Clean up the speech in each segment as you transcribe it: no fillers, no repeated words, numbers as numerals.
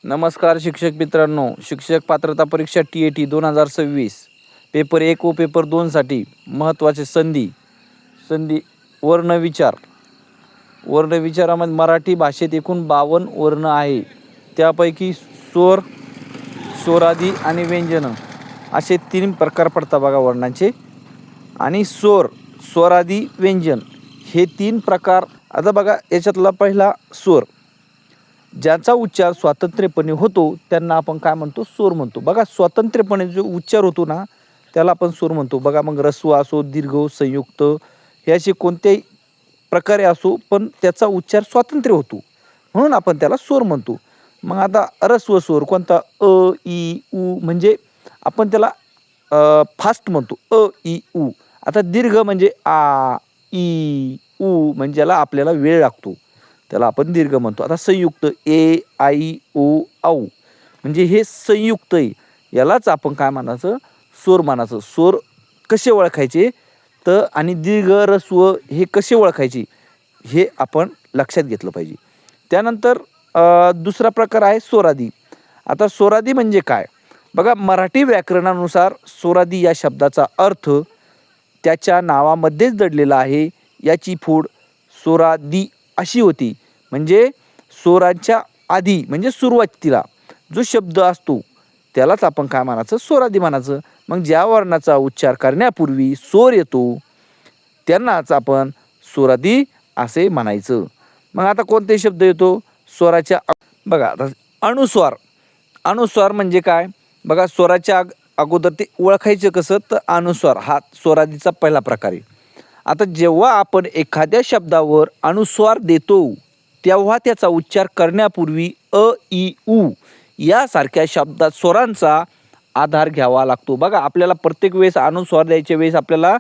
नमस्कार शिक्षक मित्रांनो, शिक्षक पात्रता परीक्षा TAT 2026 पेपर 1 व पेपर 2साठी महत्त्वाचे संधी वर्णविचार. वर्णविचारामध्ये मराठी भाषेत एकूण 52 वर्ण आहे. त्यापैकी स्वर, स्वरादी आणि व्यंजनं असे 3 प्रकार पडतात बघा वर्णांचे. आणि स्वरादी, व्यंजन हे 3 प्रकार. आता बघा याच्यातला पहिला स्वर, ज्याचा उच्चार स्वतंत्रपणे होतो त्यांना आपण काय म्हणतो? स्वर म्हणतो. बघा स्वतंत्रपणे जो उच्चार होतो ना त्याला आपण स्वर म्हणतो. बघा मग ऱ्हस्व असो, दीर्घ, संयुक्त हे असे कोणत्याही प्रकारे असो पण त्याचा उच्चार स्वातंत्र्य होतो म्हणून आपण त्याला स्वर म्हणतो. मग आता ऱ्हस्व स्वर कोणता? अ, इ, उ म्हणजे आपण त्याला फास्ट म्हणतो. अ, इ, उ. आता दीर्घ म्हणजे आ, इ, उ म्हणजे ज्याला आपल्याला वेळ लागतो त्याला आपण दीर्घ म्हणतो. आता संयुक्त ए, आई, ओ, औ म्हणजे हे संयुक्त आहे. यालाच आपण काय म्हणायचं? स्वर म्हणायचं. स्वर कसे ओळखायचे तर आणि दीर्घ, ऱ्हस्व हे कसे ओळखायचे हे आपण लक्षात घेतलं पाहिजे. त्यानंतर दुसरा प्रकार आहे स्वरादी. आता स्वरादी म्हणजे काय? बघा मराठी व्याकरणानुसार स्वरादी या शब्दाचा अर्थ त्याच्या नावामध्येच दडलेला आहे. याची फोड स्वरादी अशी होती. म्हणजे स्वराच्या आधी म्हणजे सुरुवातीला जो शब्द असतो त्यालाच आपण काय म्हणायचं? स्वरादी म्हणायचं. मग ज्या वर्णाचा उच्चार करण्यापूर्वी स्वर येतो त्यांनाच आपण स्वरादी असे म्हणायचं. मग आता कोणते शब्द येतो स्वराच्या? बघा आता अनुस्वार. अनुस्वार म्हणजे काय? बघा स्वराच्या अगोदर ते ओळखायचं कसं? तर अनुस्वार हा स्वरादीचा पहिला प्रकार आहे. आता जेव्हा आपण एखाद्या शब्दावर अनुस्वार देतो तेव्हा त्याचा उच्चार करण्यापूर्वी अ, इ, उ यासारख्या शब्दात स्वरांचा आधार घ्यावा लागतो. बघा आपल्याला प्रत्येक वेळेस अनुस्वार द्यायच्या वेळेस आपल्याला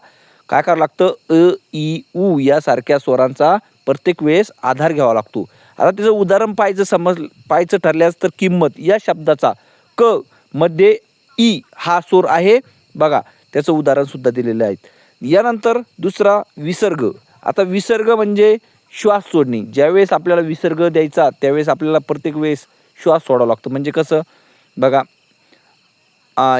काय करावं लागतं? अ, इ, उ यासारख्या स्वरांचा प्रत्येक वेळेस आधार घ्यावा लागतो. आता त्याचं उदाहरण पाहायचं ठरल्यास तर किंमत या शब्दाचा क मध्ये इ हा स्वर आहे. बघा त्याचं उदाहरणसुद्धा दिलेलं आहे. यानंतर दुसरा विसर्ग. आता विसर्ग म्हणजे श्वास सोडणे. ज्यावेळेस आपल्याला विसर्ग द्यायचा त्यावेळेस आपल्याला प्रत्येक वेळेस श्वास सोडावा लागतो. म्हणजे कसं? बघा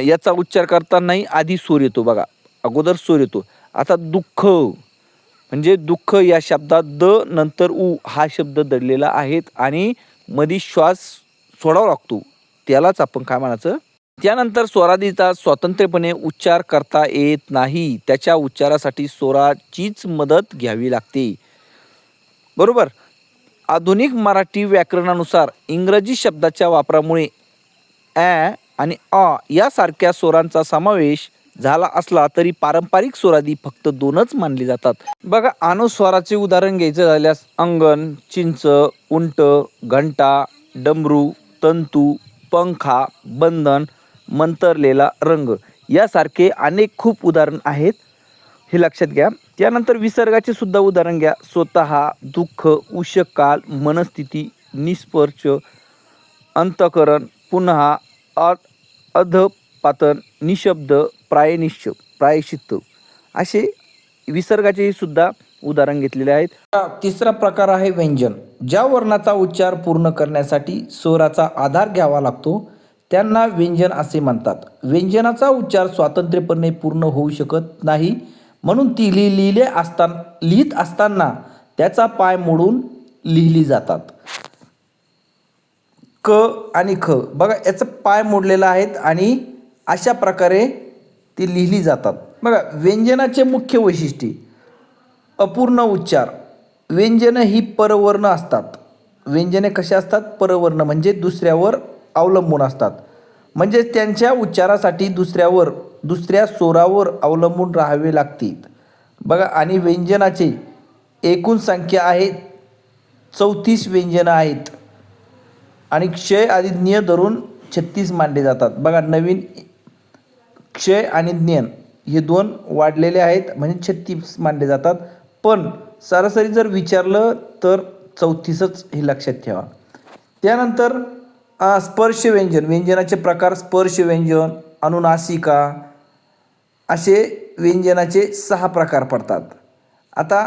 याचा उच्चार करतानाही आधी स्वर येतो. बघा अगोदर स्वर येतो. आता दुःख म्हणजे दुःख या शब्दात द नंतर उ हा शब्द दडलेला आहे आणि मध्ये श्वास सोडावा लागतो. त्यालाच आपण काय म्हणायचं? त्यानंतर स्वरादीचा स्वतंत्रपणे उच्चार करता येत नाही. त्याच्या उच्चारासाठी स्वराचीच मदत घ्यावी लागते. बरोबर. आधुनिक मराठी व्याकरणानुसार इंग्रजी शब्दाच्या वापरामुळे ॲ आणि अ यासारख्या स्वरांचा समावेश झाला असला तरी पारंपरिक स्वरादी फक्त 2च मानली जातात. बघा अनुस्वाराचे उदाहरण घ्यायचं झाल्यास अंगण, चिंच, उंट, घंटा, डमरू, तंतू, पंखा, बंधन, मंतरलेला रंग यासारखे अनेक खूप उदाहरण आहेत. हे लक्षात घ्या. त्यानंतर विसर्गाचे सुद्धा उदाहरण घ्या. स्वतः, दुःख, उषःकाल, मनस्थिती, निष्पर्श, अंतःकरण, पुन्हा, अधःपातन, निशब्द, प्रायश्चित्त असे विसर्गाचे सुद्धा उदाहरण घेतलेले आहेत. तिसरा प्रकार आहे व्यंजन. ज्या वर्णाचा उच्चार पूर्ण करण्यासाठी स्वराचा आधार घ्यावा लागतो त्यांना व्यंजन असे म्हणतात. व्यंजनाचा उच्चार स्वतंत्रपणे पूर्ण होऊ शकत नाही म्हणून ती लिहित असताना त्याचा पाय मोडून लिहिली जातात. क आणि ख बघा याचं पाय मोडलेला आहेत आणि अशा प्रकारे ती लिहिली जातात. बघा व्यंजनाचे मुख्य वैशिष्ट्ये. अपूर्ण उच्चार. व्यंजनं ही परवर्ण असतात. व्यंजने कशा असतात? परवर्ण म्हणजे दुसऱ्यावर अवलंबून असतात. म्हणजे त्यांच्या उच्चारासाठी दुसऱ्या स्वरावर अवलंबून राहावे लागते. बघा आणि व्यंजनाचे एकूण संख्या आहे 34 व्यंजनं आहेत आणि क्षय आणि ज्ञ धरून 36 मानले जातात. बघा नवीन क्षय आणि ज्ञान हे 2 वाढलेले आहेत म्हणजे 36 मानले जातात. पण सरासरी जर विचारलं तर 34च हे लक्षात ठेवा. त्यानंतर स्पर्श व्यंजन. व्यंजनाचे प्रकार स्पर्श व्यंजन, अनुनासिका असे व्यंजनाचे 6 प्रकार पडतात. आता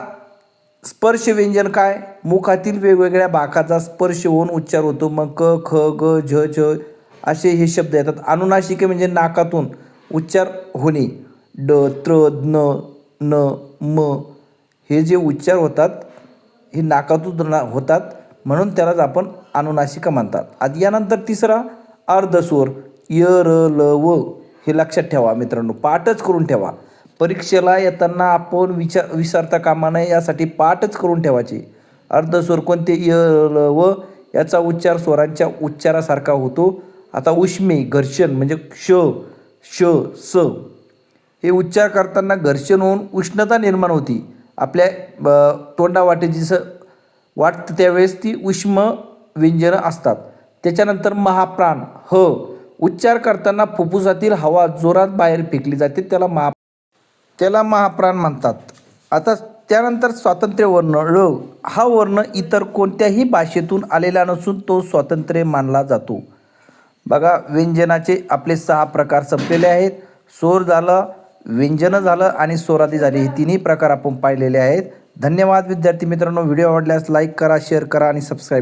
स्पर्श व्यंजन काय? मुखातील वेगवेगळ्या भागाचा स्पर्श होऊन उच्चार होतो. मग क, ख, ग, झ, च असे हे शब्द येतात. अनुनासिके म्हणजे नाकातून उच्चार होणे. ड, त्र, न, न, म हे जे उच्चार होतात हे नाकातून होतात, म्हणून त्यालाच आपण अनुनासिका म्हणतात. आधी यानंतर तिसरा अर्धस्वर य, र, ल, व हे लक्षात ठेवा मित्रांनो, पाठच करून ठेवा. परीक्षेला येताना आपण विसरता कामा नये यासाठी पाठच करून ठेवायचे. अर्धस्वर कोणते? य, र, ल, व याचा उच्चार स्वरांच्या उच्चारासारखा होतो. आता उष्मे घर्षण म्हणजे श, श, स हे उच्चार करताना घर्षण होऊन उष्णता निर्माण होती. आपल्या तोंडावाटे जसं वाटतं त्यावेळेस ती उष्म व्यंजनं असतात. त्याच्यानंतर महाप्राण ह उच्चार करताना फुफ्फुसातील हवा जोरात बाहेर फेकली जाते, त्याला महाप्राण म्हणतात. आता त्यानंतर स्वातंत्र्य वर्ण ळ हा वर्ण इतर कोणत्याही भाषेतून आलेला नसून तो स्वातंत्र्य मानला जातो. बघा, व्यंजनाचे आपले 6 प्रकार संपलेले आहेत. स्वर झालं, व्यंजनं झालं आणि स्वरादी झाली. हे तिन्ही प्रकार आपण पाहिलेले आहेत. धन्यवाद विद्यार्थी मित्रांनो. व्हिडिओ आवडल्यास लाईक करा, शेअर करा आणि सबस्क्राईब